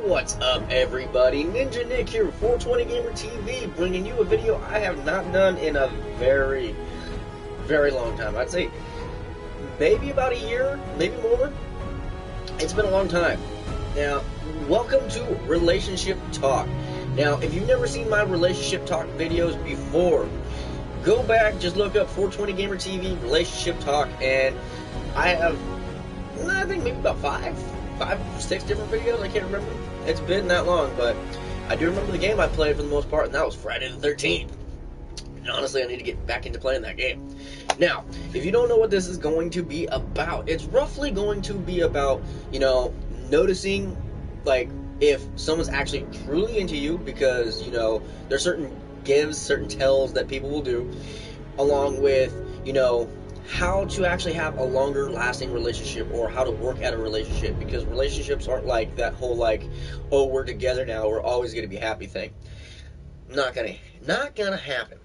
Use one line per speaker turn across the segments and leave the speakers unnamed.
What's up, everybody? Ninja Nick here, 420 Gamer TV, bringing you a video I have not done in a very, very long time. I'd say maybe about a year, maybe more. It's been a long time. Now, welcome to Relationship Talk. Now, if you've never seen my Relationship Talk videos before, go back, just look up 420 Gamer TV, Relationship Talk, and I have, I think maybe about five, six different videos. I can't remember. It's been that long, but I do remember the game I played for the most part, and that was Friday the 13th. And honestly, I need to get back into playing that game. Now, if you don't know what this is going to be about, it's roughly going to be about, noticing, like, if someone's actually truly into you, because, there's certain gives, certain tells that people will do, along with, how to actually have a longer lasting relationship, or how to work at a relationship, because relationships aren't like that whole oh, we're together now, we're always going to be happy thing. Not gonna happen.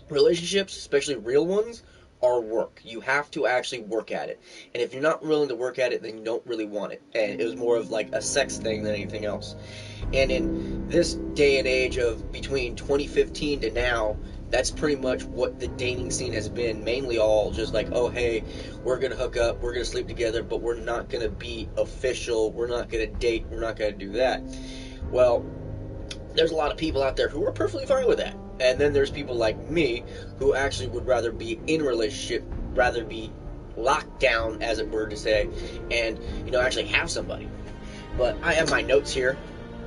Relationships, especially real ones, are work. You have to actually work at it, and if you're not willing to work at it, then you don't really want it. And it was more of like a sex thing than anything else. And in this day and age of between 2015 to now, that's pretty much what the dating scene has been, mainly all just like, oh, hey, we're going to hook up, we're going to sleep together, but we're not going to be official, we're not going to date, we're not going to do that. Well, there's a lot of people out there who are perfectly fine with that. And then there's people like me who actually would rather be in a relationship, rather be locked down, as it were to say, and, actually have somebody. But I have my notes here.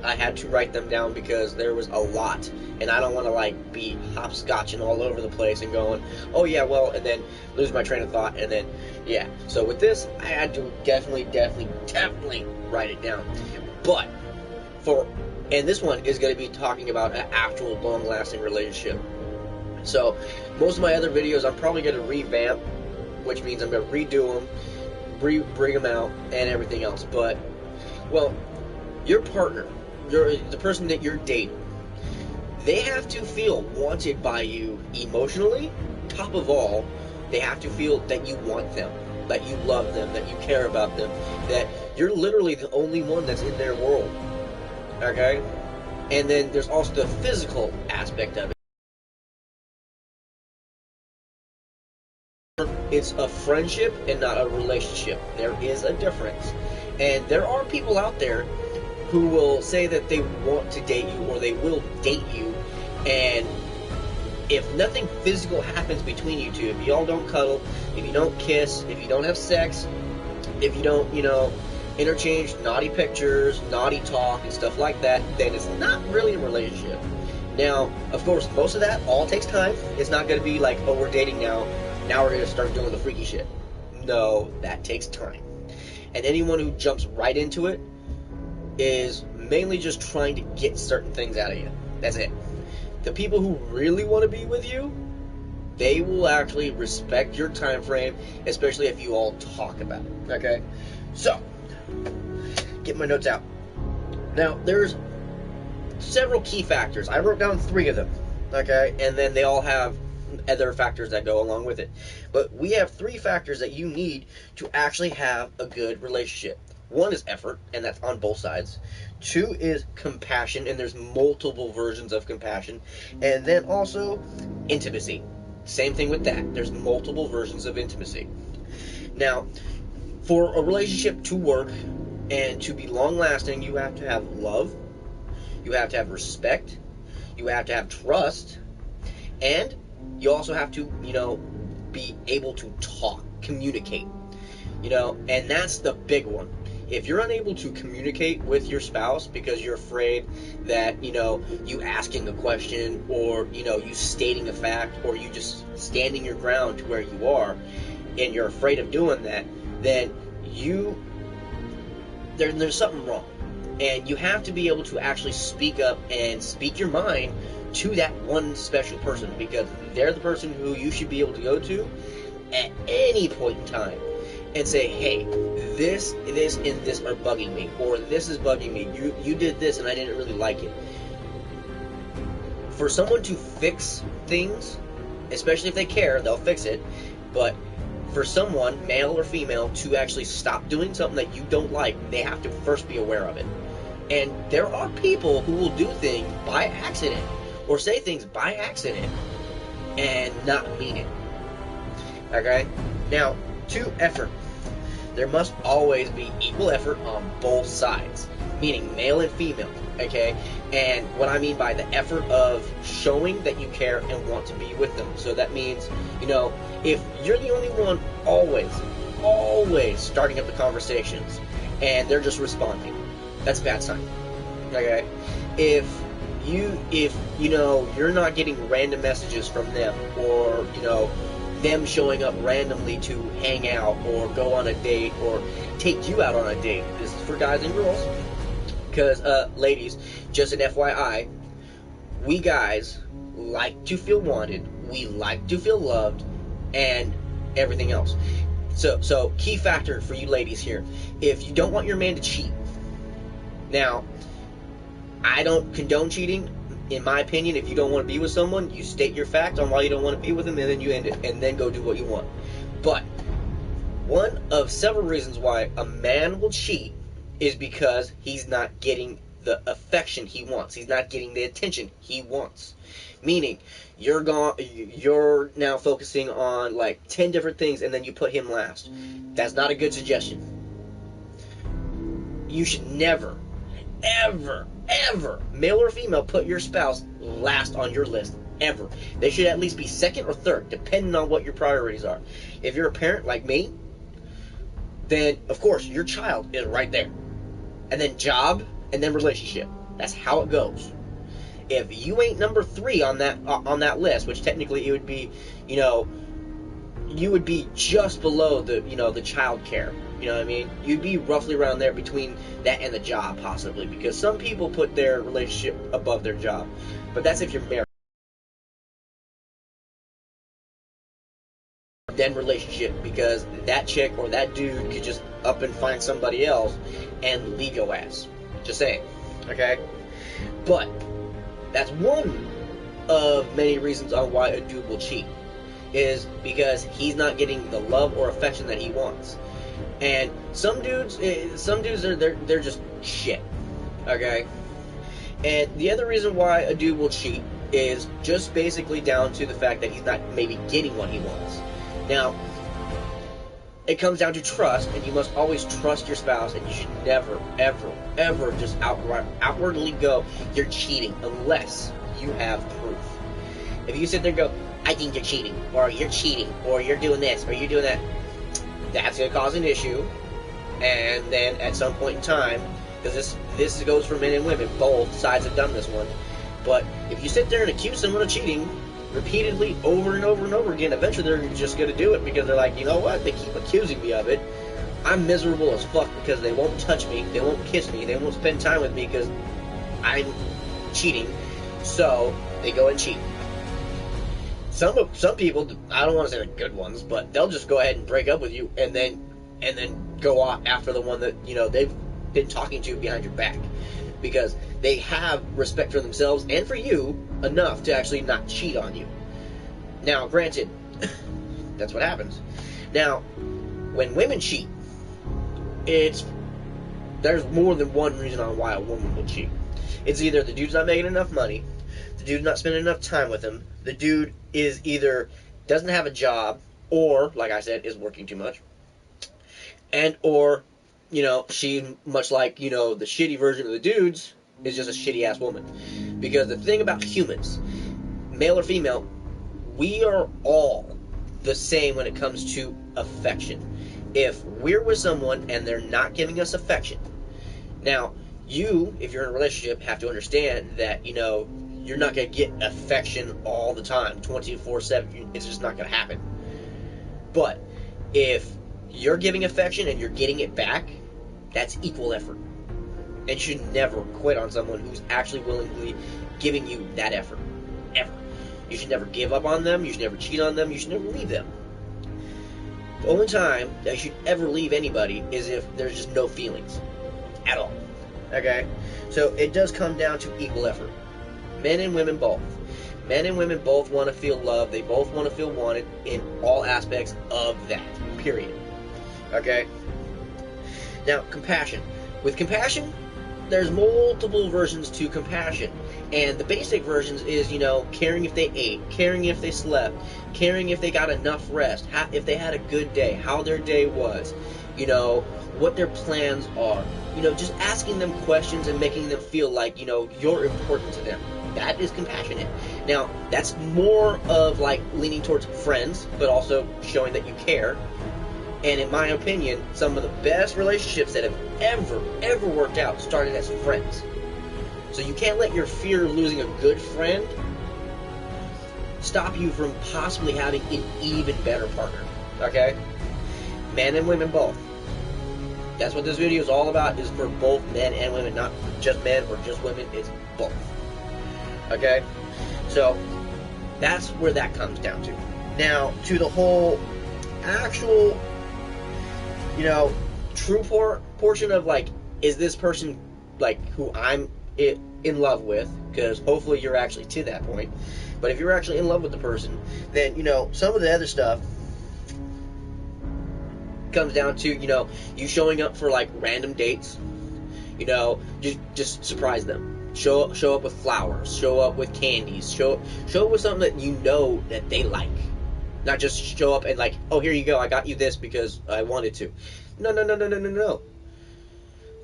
I had to write them down because there was a lot, and I don't want to be hopscotching all over the place and going, oh yeah, well, and then lose my train of thought, and then yeah. So with this, I had to definitely write it down. And this one is going to be talking about an actual long-lasting relationship. So most of my other videos I'm probably going to revamp, which means I'm going to redo them, bring them out, and everything else. But, well, your partner, the person that you're dating, they have to feel wanted by you emotionally. Top of all, they have to feel that you want them, that you love them, that you care about them, that you're literally the only one that's in their world. Okay? And then there's also the physical aspect of it. It's a friendship and not a relationship. There is a difference. And there are people out there who will say that they want to date you, or they will date you, and if nothing physical happens between you two, if y'all don't cuddle, if you don't kiss, if you don't have sex, if you don't, interchange naughty pictures, naughty talk, and stuff like that, then it's not really a relationship. Now, of course, most of that all takes time. It's not going to be like, oh, we're dating now we're going to start doing the freaky shit. No, that takes time. And anyone who jumps right into it is mainly just trying to get certain things out of you. That's it. The people who really want to be with you, they will actually respect your time frame, especially if you all talk about it. Okay? So, get my notes out. Now, there's several key factors. I wrote down 3 of them. Okay? And then they all have other factors that go along with it. But we have 3 factors that you need to actually have a good relationship. 1 is effort, and that's on both sides. 2 is compassion, and there's multiple versions of compassion. And then also intimacy. Same thing with that. There's multiple versions of intimacy. Now, for a relationship to work and to be long-lasting, you have to have love, you have to have respect, you have to have trust, and you also have to, be able to talk, communicate, and that's the big one. If you're unable to communicate with your spouse because you're afraid that, you asking a question, or, you stating a fact, or you just standing your ground to where you are, and you're afraid of doing that, then there's something wrong. And you have to be able to actually speak up and speak your mind to that one special person, because they're the person who you should be able to go to at any point in time and say, hey, this, and this are bugging me, or this is bugging me. You did this and I didn't really like it. For someone to fix things, especially if they care, they'll fix it. But for someone, male or female, to actually stop doing something that you don't like, they have to first be aware of it. And there are people who will do things by accident or say things by accident and not mean it. Okay? Now, to effort. There must always be equal effort on both sides, meaning male and female, okay? And what I mean by the effort of showing that you care and want to be with them. So that means, if you're the only one always starting up the conversations and they're just responding, that's a bad sign, okay? If you're not getting random messages from them, or, them showing up randomly to hang out or go on a date or take you out on a date. This is for guys and girls. Because, ladies, just an FYI, we guys like to feel wanted, we like to feel loved, and everything else. So key factor for you ladies here. If you don't want your man to cheat, now, I don't condone cheating. In my opinion, if you don't want to be with someone, you state your fact on why you don't want to be with them, and then you end it, and then go do what you want. But one of several reasons why a man will cheat is because he's not getting the affection he wants. He's not getting the attention he wants. Meaning, you're now focusing on like 10 different things, and then you put him last. That's not a good suggestion. You should never, ever, male or female, put your spouse last on your list, ever. They should at least be second or third, depending on what your priorities are. If you're a parent like me, then of course your child is right there, and then job, and then relationship. That's how it goes. If you ain't number 3 on that list, which technically it would be, you would be just below the child care. You know what I mean? You'd be roughly around there between that and the job, possibly, because some people put their relationship above their job. But that's if you're married. Then relationship, because that chick or that dude could just up and find somebody else and leave your ass. Just saying. Okay? But that's one of many reasons on why a dude will cheat, is because he's not getting the love or affection that he wants. And some dudes are they're just shit, okay? And the other reason why a dude will cheat is just basically down to the fact that he's not maybe getting what he wants. Now, it comes down to trust, and you must always trust your spouse, and you should never, ever just outwardly go, you're cheating, unless you have proof. If you sit there and go, I think you're cheating, or you're cheating, or you're doing this, or you're doing that, that's going to cause an issue. And then at some point in time, because this goes for men and women, both sides have done this one, but if you sit there and accuse someone of cheating repeatedly over and over and over again, eventually they're just going to do it, because they're like, you know what, they keep accusing me of it, I'm miserable as fuck because they won't touch me, they won't kiss me, they won't spend time with me because I'm cheating, so they go and cheat. Some people, I don't want to say the good ones, but they'll just go ahead and break up with you and then go off after the one that, they've been talking to behind your back, because they have respect for themselves and for you enough to actually not cheat on you. Now, granted, that's what happens. Now, when women cheat, there's more than one reason on why a woman will cheat. It's either the dude's not making enough money, the dude's not spending enough time with him, the dude is either doesn't have a job, or, like I said, is working too much, or she, much like, the shitty version of the dudes, is just a shitty ass woman. Because the thing about humans, male or female, we are all the same when it comes to affection. If we're with someone and they're not giving us affection, now, you, if you're in a relationship, have to understand that, you're not going to get affection all the time, 24/7. It's just not going to happen. But if you're giving affection and you're getting it back, that's equal effort. And you should never quit on someone who's actually willingly giving you that effort. Ever. You should never give up on them. You should never cheat on them. You should never leave them. The only time that you should ever leave anybody is if there's just no feelings. At all. Okay? So it does come down to equal effort. Men and women both. Men and women both want to feel loved. They both want to feel wanted in all aspects of that. Period. Okay? Now, compassion. With compassion, there's multiple versions to compassion, and the basic versions is, caring if they ate, caring if they slept, caring if they got enough rest, if they had a good day, how their day was, what their plans are, just asking them questions and making them feel like, you're important to them. That is compassionate. Now, that's more of like leaning towards friends, but also showing that you care. And in my opinion, some of the best relationships that have ever worked out started as friends. So you can't let your fear of losing a good friend stop you from possibly having an even better partner. Okay? Men and women both. That's what this video is all about, is for both men and women, not just men or just women, it's both. Okay? So, that's where that comes down to. Now, to the whole actual, true portion of, like, is this person, like, who I'm in love with? Because hopefully you're actually to that point. But if you're actually in love with the person, then, some of the other stuff comes down to, you showing up for, like, random dates. Just surprise them. Show up with flowers. Show up with candies. Show up with something that you know that they like. Not just show up and like, oh, here you go, I got you this because I wanted to. No.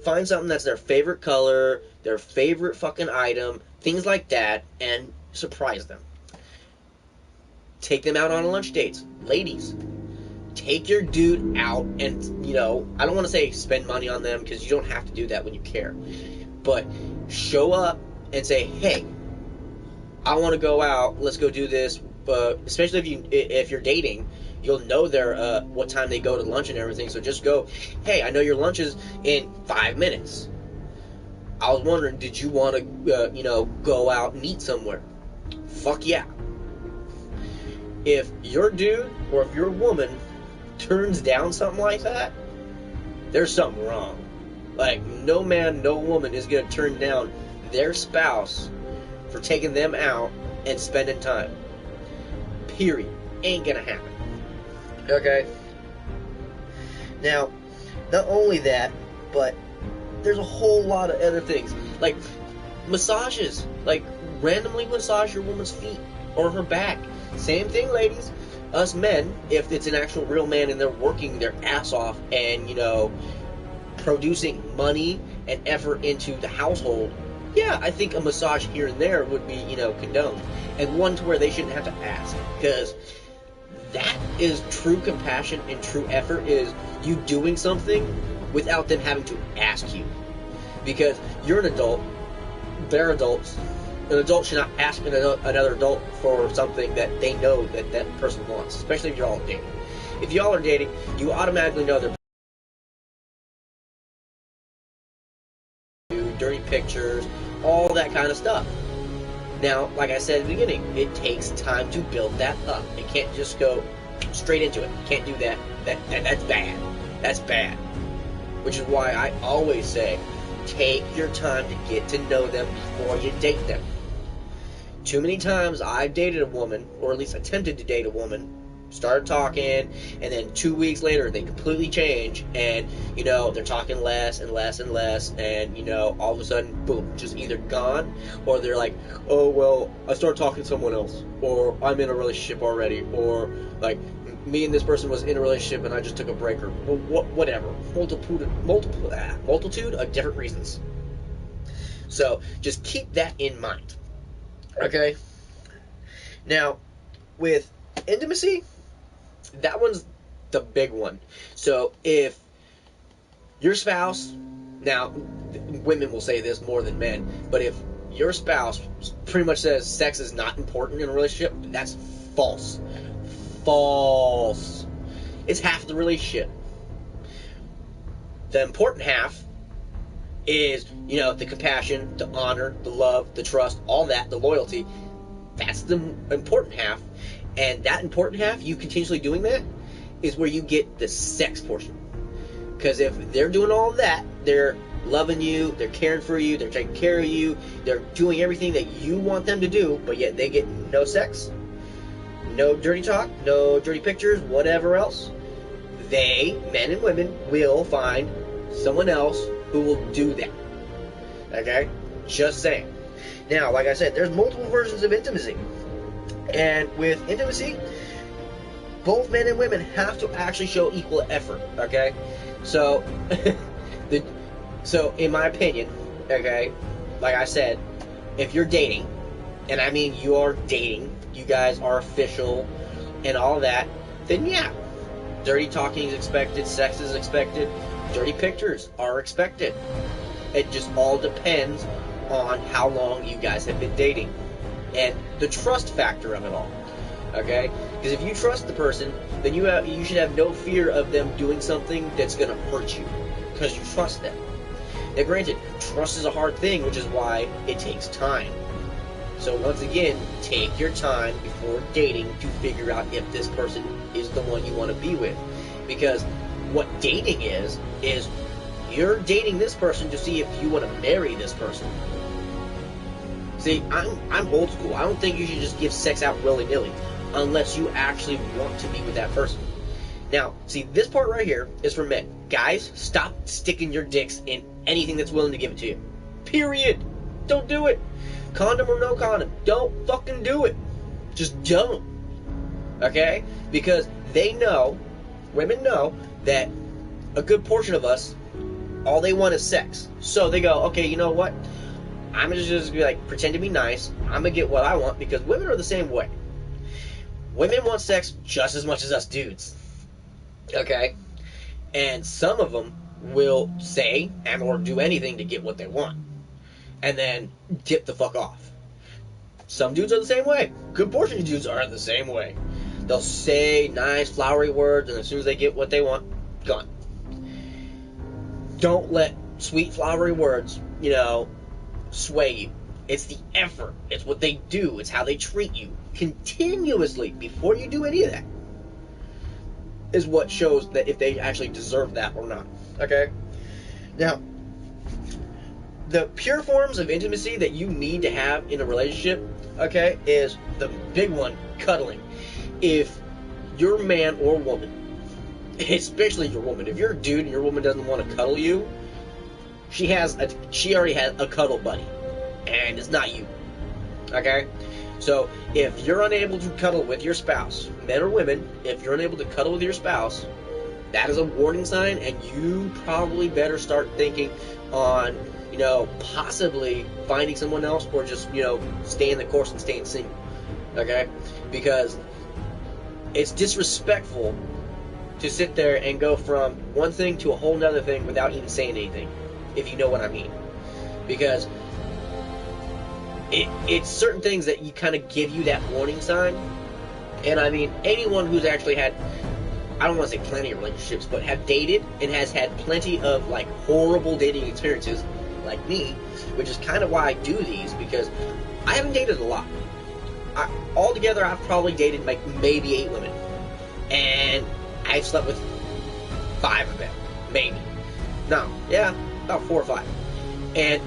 Find something that's their favorite color, their favorite fucking item, things like that, and surprise them. Take them out on lunch dates. Ladies, take your dude out and, I don't want to say spend money on them because you don't have to do that when you care. But show up and say, hey, I want to go out, let's go do this. Especially if you're dating, you'll know what time they go to lunch and everything. So just go, hey, I know your lunch is in 5 minutes. I was wondering, did you want to, go out and eat somewhere? Fuck yeah. If your dude or if your woman turns down something like that, there's something wrong. Like, no man, no woman is going to turn down their spouse for taking them out and spending time. Period. Ain't gonna happen. Okay? Now, not only that, but there's a whole lot of other things. Like, massages. Like, randomly massage your woman's feet or her back. Same thing, ladies. Us men, if it's an actual real man and they're working their ass off and, producing money and effort into the household, yeah, I think a massage here and there would be, condoned. And one to where they shouldn't have to ask. Because that is true compassion and true effort, is you doing something without them having to ask you. Because you're an adult, they're adults. An adult should not ask another adult for something that they know that person wants. Especially if you're all dating. If y'all are dating, you automatically know they're dirty pictures, all that kind of stuff. Now, like I said at the beginning, it takes time to build that up. It can't just go straight into it. You can't do that. That's bad. That's bad. Which is why I always say, take your time to get to know them before you date them. Too many times I've dated a woman, or at least attempted to date a woman, started talking, and then 2 weeks later they completely change, and they're talking less and less and less, and all of a sudden, boom, just either gone, or they're like, oh well, I started talking to someone else, or I'm in a relationship already, or like me and this person was in a relationship and I just took a break, or whatever, multitude of different reasons. So just keep that in mind. Okay. Now, with intimacy, that one's the big one. So if your spouse, now women will say this more than men, but if your spouse pretty much says sex is not important in a relationship, that's false. False. It's half the relationship. The important half is, the compassion, the honor, the love, the trust, all that, the loyalty. That's the important half. And that important half, you continuously doing that, is where you get the sex portion. Because if they're doing all of that, they're loving you, they're caring for you, they're taking care of you, they're doing everything that you want them to do, but yet they get no sex, no dirty talk, no dirty pictures, whatever else, they, men and women, will find someone else who will do that. Okay? Just saying. Now, like I said, there's multiple versions of intimacy. And with intimacy, both men and women have to actually show equal effort, okay? So, so in my opinion, okay, like I said, if you're dating, and I mean you are dating, you guys are official and all that, then yeah, dirty talking is expected, sex is expected, dirty pictures are expected. It just all depends on how long you guys have been dating and the trust factor of it all. Okay? Because if you trust the person, then you should have no fear of them doing something that's going to hurt you, because you trust them. Now, granted, trust is a hard thing, which is why it takes time. So once again, take your time before dating to figure out if this person is the one you want to be with. Because what dating is you're dating this person to see if you want to marry this person. See, I'm old school. I don't think you should just give sex out willy-nilly unless you actually want to be with that person. Now, see, this part right here is for men. Guys, stop sticking your dicks in anything that's willing to give it to you. Period. Don't do it. Condom or no condom, don't fucking do it. Just don't. Okay? Because they know, women know, that a good portion of us, all they want is sex. So they go, okay, you know what? I'm gonna just be like, pretend to be nice. I'm gonna get what I want, because women are the same way. Women want sex just as much as us dudes. Okay? And some of them will say and or do anything to get what they want. And then tip the fuck off. Some dudes are the same way. Good portion of dudes are the same way. They'll say nice, flowery words, and as soon as they get what they want, gone. Don't let sweet, flowery words, sway you. It's the effort. It's what they do. It's how they treat you continuously before you do any of that is what shows that if they actually deserve that or not. Okay? Now, the pure forms of intimacy that you need to have in a relationship, okay, is the big one, cuddling. If your man or woman, especially your woman, if you're a dude and your woman doesn't want to cuddle you, she already has a cuddle buddy, and it's not you. Okay? So, if you're unable to cuddle with your spouse, men or women, if you're unable to cuddle with your spouse, that is a warning sign, and you probably better start thinking on, possibly finding someone else, or just, staying the course and staying single. Okay? Because it's disrespectful to sit there and go from one thing to a whole nother thing without even saying anything, if you know what I mean. Because it's certain things that you kind of give you that warning sign. And I mean, anyone who's actually had, I don't want to say plenty of relationships, but have dated and has had plenty of like horrible dating experiences, like me, which is kind of why I do these, because I haven't dated a lot. Altogether, I've probably dated like maybe 8 women, and I've slept with 5 of them, maybe. No, yeah, about 4 or 5. And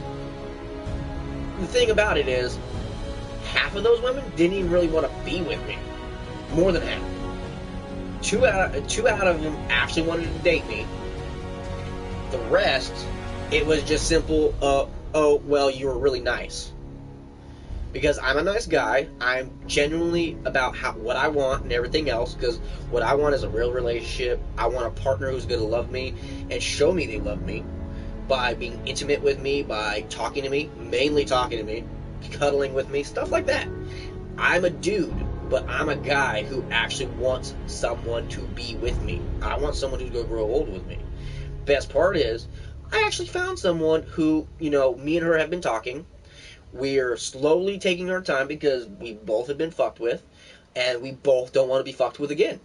the thing about it is, half of those women didn't even really want to be with me. More than half. Two out of them actually wanted to date me. The rest, it was just simple, oh, well, you were really nice. Because I'm a nice guy. I'm genuinely about what I want and everything else, because what I want is a real relationship. I want a partner who's going to love me and show me they love me by being intimate with me, by talking to me, mainly talking to me, cuddling with me, stuff like that. I'm a dude, but I'm a guy who actually wants someone to be with me. I want someone who's going to grow old with me. Best part is, I actually found someone who, me and her have been talking. We're slowly taking our time because we both have been fucked with, and we both don't want to be fucked with again.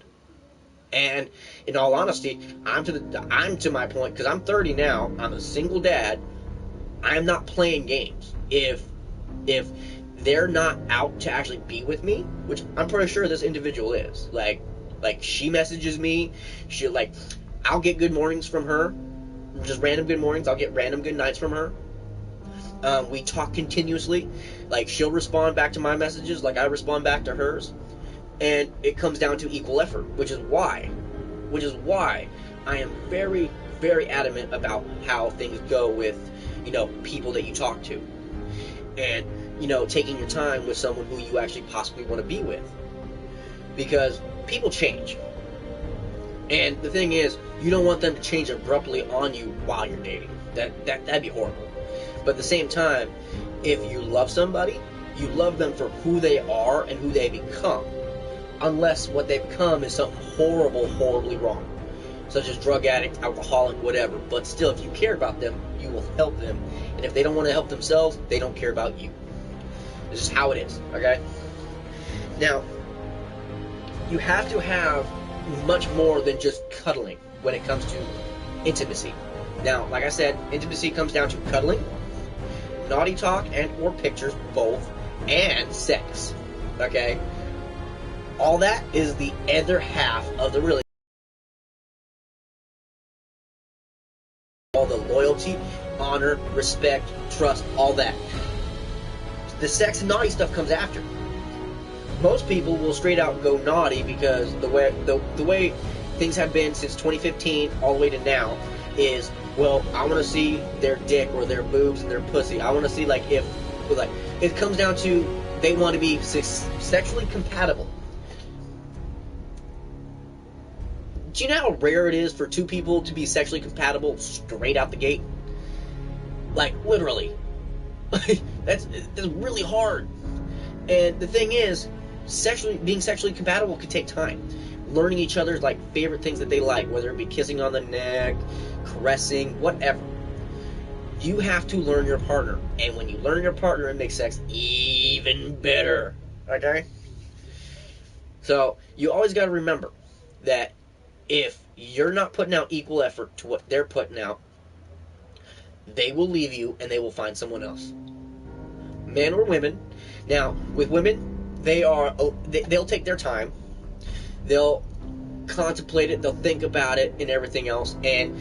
And in all honesty, I'm to my point, because I'm 30 now. I'm a single dad. I'm not playing games. If they're not out to actually be with me, which I'm pretty sure this individual is. Like she messages me. I'll get good mornings from her, just random good mornings. I'll get random good nights from her. We talk continuously. Like, she'll respond back to my messages like I respond back to hers. And it comes down to equal effort, which is why I am very, very adamant about how things go with, people that you talk to. And, taking your time with someone who you actually possibly want to be with. Because people change. And the thing is, you don't want them to change abruptly on you while you're dating. That'd be horrible. But at the same time, if you love somebody, you love them for who they are and who they become. Unless what they become is something horribly wrong. Such as drug addict, alcoholic, whatever. But still, if you care about them, you will help them. And if they don't want to help themselves, they don't care about you. This is how it is, okay? Now, you have to have much more than just cuddling when it comes to intimacy. Now, like I said, intimacy comes down to cuddling, naughty talk and or pictures, both, and sex, okay? All that is the other half of the relationship. All the loyalty, honor, respect, trust, all that. The sex and naughty stuff comes after. Most people will straight out go naughty because the way things have been since 2015 all the way to now is, well, I want to see their dick or their boobs and their pussy. I want to see if it comes down to they want to be sexually compatible. Do you know how rare it is for two people to be sexually compatible straight out the gate? Literally. That's really hard. And the thing is, being sexually compatible can take time. Learning each other's favorite things that they like, whether it be kissing on the neck, caressing, whatever. You have to learn your partner. And when you learn your partner, it makes sex even better. Okay? So, you always got to remember that if you're not putting out equal effort to what they're putting out, they will leave you and they will find someone else. Men or women. Now, with women, they'll take their time. They'll contemplate it. They'll think about it and everything else. And,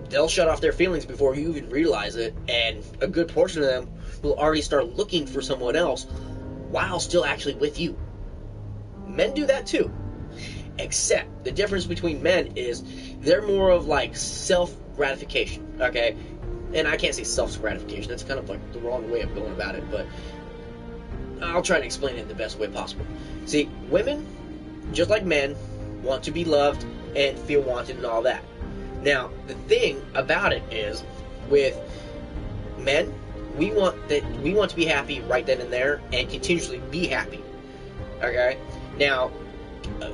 they'll shut off their feelings before you even realize it. And a good portion of them will already start looking for someone else while still actually with you. Men do that too. Except the difference between men is they're more of self-gratification, okay? And I can't say self-gratification. That's kind of the wrong way of going about it, but I'll try to explain it in the best way possible. See, women, just like men, want to be loved and feel wanted and all that. Now, the thing about it is, with men, we want to be happy right then and there and continuously be happy, okay? Now,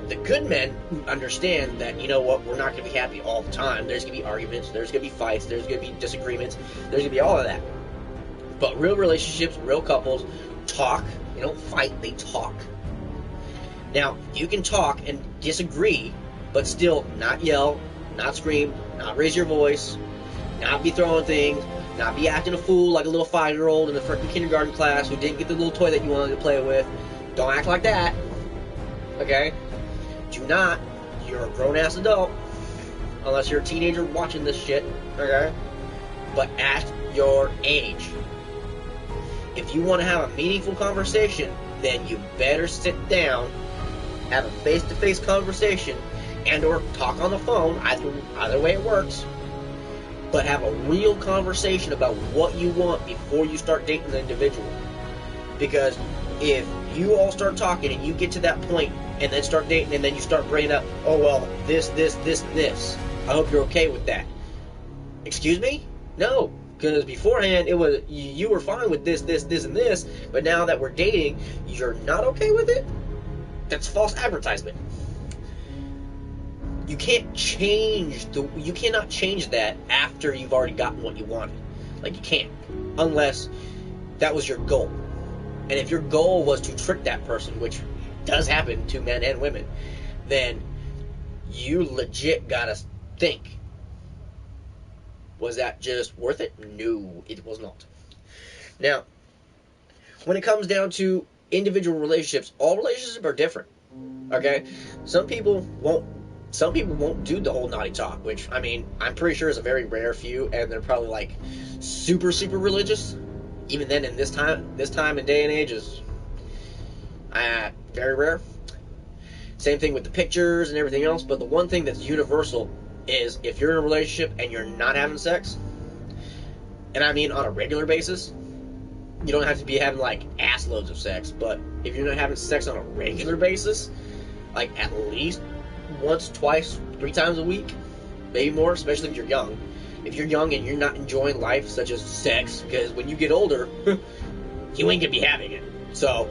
the good men understand that, we're not going to be happy all the time. There's going to be arguments, there's going to be fights, there's going to be disagreements, there's going to be all of that. But real relationships, real couples, talk. They don't fight, they talk. Now, you can talk and disagree, but still not yell, not scream, not raise your voice, not be throwing things, not be acting a fool like a little 5-year-old in a freaking kindergarten class who didn't get the little toy that you wanted to play with. Don't act like that. Okay? Do not. You're a grown-ass adult. Unless you're a teenager watching this shit. Okay? But at your age. If you want to have a meaningful conversation, then you better sit down, have a face-to-face conversation, and or talk on the phone. Either way it works. But have a real conversation about what you want before you start dating the individual. Because if you all start talking and you get to that point and then start dating and then you start bringing up, oh, well, this, and this. I hope you're okay with that. Excuse me? No. Because beforehand, it was you were fine with this, and this. But now that we're dating, you're not okay with it? That's false advertisement. You cannot change that after you've already gotten what you wanted. You can't. Unless that was your goal. And if your goal was to trick that person, which does happen to men and women, then you legit gotta think, was that just worth it? No, it was not. Now, when it comes down to individual relationships, all relationships are different. Okay? Some people won't do the whole naughty talk, which, I'm pretty sure is a very rare few, and they're probably super, super religious. Even then, in this time and day and age is very rare. Same thing with the pictures and everything else, but the one thing that's universal is if you're in a relationship and you're not having sex, and I mean on a regular basis. You don't have to be having like ass loads of sex, but if you're not having sex on a regular basis, like at least once, twice, 3 times a week, maybe more, especially if you're young. If you're young and you're not enjoying life, such as sex, because when you get older, you ain't gonna be having it. So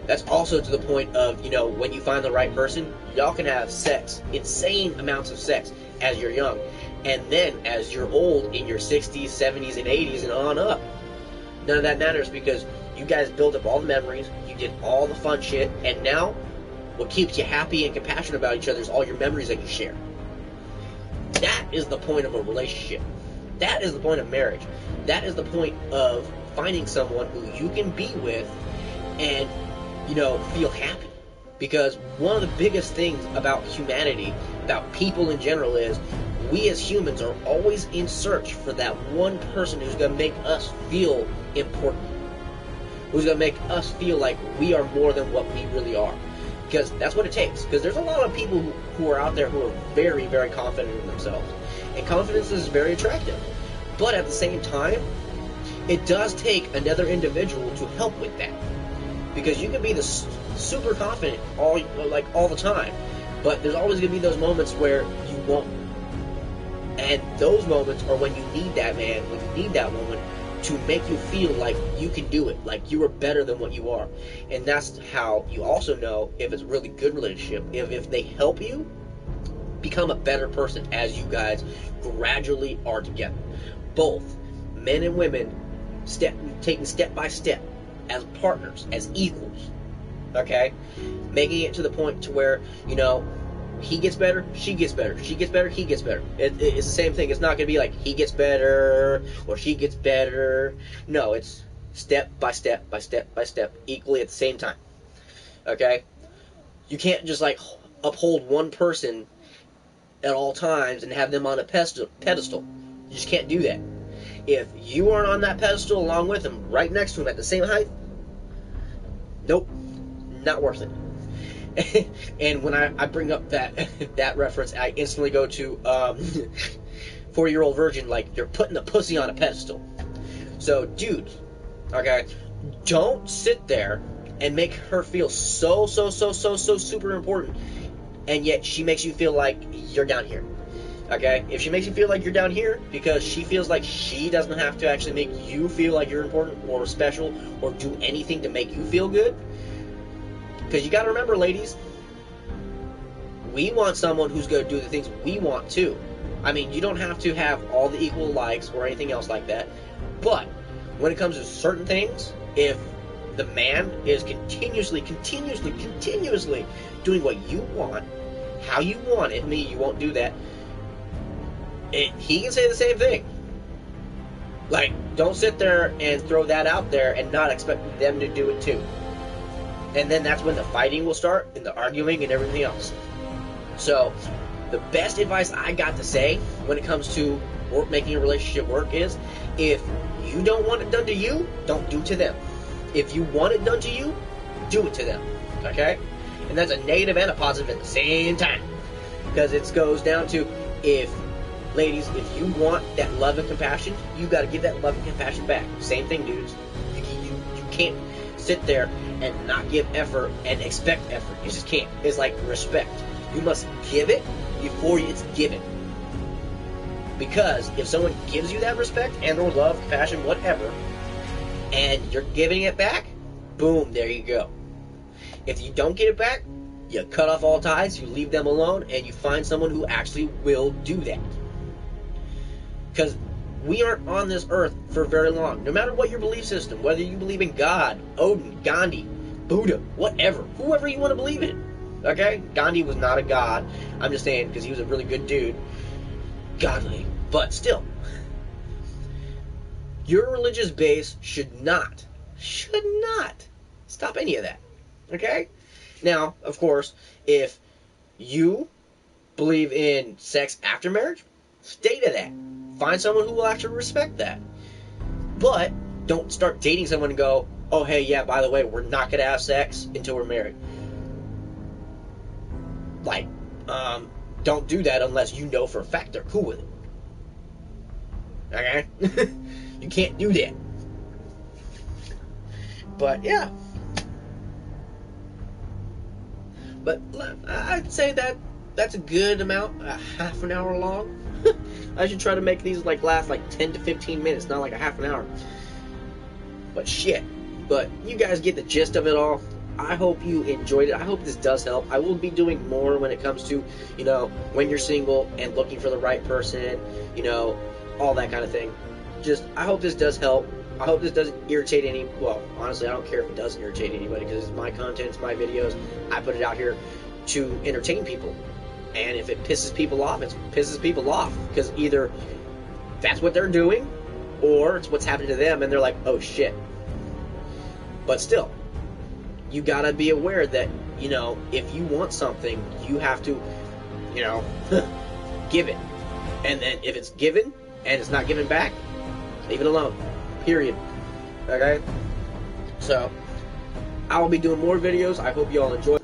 that's also to the point of, when you find the right person, y'all can have sex, insane amounts of sex, as you're young. And then as you're old, in your 60s, 70s, and 80s, and on up, none of that matters because you guys built up all the memories, you did all the fun shit, and now what keeps you happy and compassionate about each other is all your memories that you share. That is the point of a relationship. That is the point of marriage. That is the point of finding someone who you can be with and, feel happy. Because one of the biggest things about humanity, about people in general, is we as humans are always in search for that one person who's going to make us feel important. Who's going to make us feel like we are more than what we really are. Because that's what it takes. Because there's a lot of people who are out there who are very, very confident in themselves. And confidence is very attractive. But at the same time, it does take another individual to help with that. Because you can be the super confident all the time. But there's always going to be those moments where you won't. And those moments are when you need that man, when you need that woman to make you feel like you can do it, like you are better than what you are. And that's how you also know if it's a really good relationship, if they help you become a better person as you guys gradually are together. Both men and women taking step by step as partners, as equals. Okay? Making it to the point to where, he gets better, she gets better. She gets better, he gets better. It's the same thing. It's not going to be like he gets better or she gets better. No, it's step by step by step by step, equally at the same time. Okay? You can't just uphold one person at all times and have them on a pedestal. You just can't do that. If you aren't on that pedestal along with them, right next to him at the same height, nope, not worth it. And when I bring up that reference, I instantly go to 4-year-old virgin, like you're putting the pussy on a pedestal. So, dudes, okay, don't sit there and make her feel so super important, and yet she makes you feel like you're down here. Okay? If she makes you feel like you're down here because she feels like she doesn't have to actually make you feel like you're important or special or do anything to make you feel good. Because you got to remember, ladies, we want someone who's going to do the things we want too. I mean, you don't have to have all the equal likes or anything else like that. But when it comes to certain things, if the man is continuously doing what you want, how you want it, you won't do that, he can say the same thing. Like, don't sit there and throw that out there and not expect them to do it too. And then that's when the fighting will start, and the arguing and everything else. So, the best advice I got to say when it comes to making a relationship work is, if you don't want it done to you, don't do it to them. If you want it done to you, do it to them. Okay? And that's a negative and a positive at the same time. Because it goes down to, ladies, if you want that love and compassion, you got to give that love and compassion back. Same thing, dudes. You can't sit there and not give effort and expect effort. You just can't. It's like respect. You must give it before it's given. Because if someone gives you that respect and or love, compassion, whatever, and you're giving it back, boom, there you go. If you don't get it back, you cut off all ties, you leave them alone, and you find someone who actually will do that. Because we aren't on this earth for very long. No matter what your belief system, whether you believe in God, Odin, Gandhi, Buddha, whatever, whoever you want to believe in. Okay? Gandhi was not a god. I'm just saying because he was a really good dude. Godly. But still, your religious base should not stop any of that. Okay? Now, of course, if you believe in sex after marriage, stay to that. Find someone who will actually respect that. But don't start dating someone and go, oh, hey, yeah, by the way, we're not going to have sex until we're married. Like, don't do that unless you know for a fact they're cool with it. Okay? You can't do that. But yeah. But I'd say that's a good amount, a half an hour long. I should try to make these like last like 10 to 15 minutes, not like a half an hour. But shit. But you guys get the gist of it all. I hope you enjoyed it. I hope this does help. I will be doing more when it comes to, you know, when you're single and looking for the right person, you know, all that kind of thing. Just, I hope this does help. I hope this doesn't irritate any, well, honestly, I don't care if it doesn't irritate anybody, because it's my content, it's my videos. I put it out here to entertain people. And if it pisses people off, it pisses people off, because either that's what they're doing, or it's what's happening to them, and they're like, oh shit. But still, you gotta be aware that, you know, if you want something, you have to, you know, give it. And then if it's given, and it's not given back, leave it alone. Period. Okay? So, I will be doing more videos. I hope you all enjoy.